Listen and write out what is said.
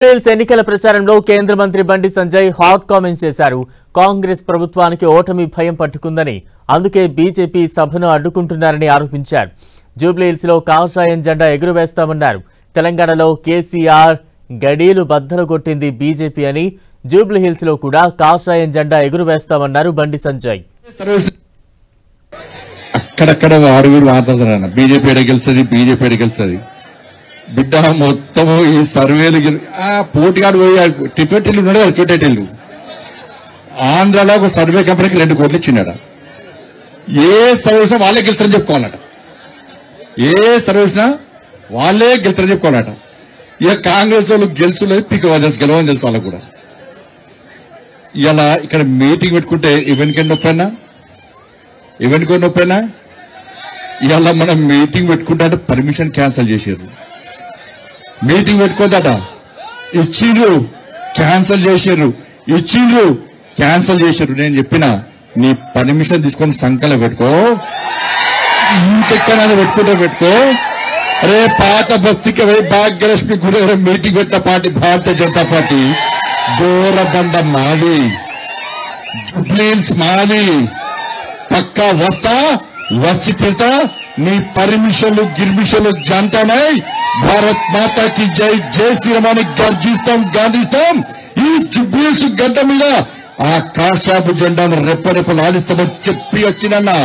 ఎన్నికల ప్రచారంలో కేంద్ర మంత్రి బండి సంజయ్ హాట్ కామెంట్స్ చేశారు. కాంగ్రెస్ ప్రభుత్వానికి ఓటమి భయం పట్టుకుందని, అందుకే బీజేపీ సభను అడ్డుకుంటున్నారని ఆరోపించారు. జూబ్లీహిల్స్ లో కాషాయం జెండా ఎగురవేస్తామన్నారు. తెలంగాణలో కేసీఆర్ గడీలు బద్దలు కొట్టింది బీజేపీ అని, జూబ్లీహిల్స్ లో కూడా కాషాయం జెండా ఎగురవేస్తామన్నారు బండి సంజయ్. అక్కడక్కడ ఆరుగురు మాట్లాడుతున్నారు, బీజేపీ గెలుస్తుంది బిడ్డ. మొత్తము ఈ సర్వేలు పోటీగాడు పోయి టిపెట్లు ఉన్నాడు కదా, చోటేటిల్లు ఆంధ్రాలో ఒక సర్వే కంపెనీకి 2 కోట్లు ఇచ్చినాడ. ఏ సర్వీస్ వాళ్ళే గెలుస్తారని చెప్పుకోవాలట, ఏ సర్వీస్ వాళ్ళే గెలుస్తారని చెప్పుకోవాలట. ఇక కాంగ్రెస్ వాళ్ళు గెలుచులేదు, పీక గెలవని తెలుసు వాళ్ళకు కూడా. ఇలా ఇక్కడ మీటింగ్ పెట్టుకుంటే ఈవెంట్కి నొప్పైనా ఇవాళ మనం మీటింగ్ పెట్టుకుంటే అంటే పర్మిషన్ క్యాన్సిల్ చేసారు. మీటింగ్ పెట్టుకోదట ఇచ్చిండ్రు, క్యాన్సిల్ చేసారు, క్యాన్సిల్ చేశారు. నేను చెప్పిన నీ పర్మిషన్ తీసుకొని సంకల పెట్టుకో, ఇంకెక్కడ పెట్టుకో. అరే పాత బస్తీకి పోయి భాగ్యలక్ష్మి గుడి దగ్గర మీటింగ్ పెట్టిన పార్టీ భారతీయ జనతా పార్టీ. దూరబండ మాది, జూబ్లీహిల్స్ మాది, పక్కా వస్తా, వచ్చి తిడతా. నీ పర్మిషన్లు గిర్మిషన్లు జంటనై భారత్ మాతాకి జై, జై శ్రీరామాని గర్జిస్తాం, గాంధిస్తాం. ఈ జూబ్లీహిల్స్ గడ్డ మీద ఆ కాషాపు జెండాను రెప్పరెప్పలు ఆడిస్తామని చెప్పి వచ్చినన్నా.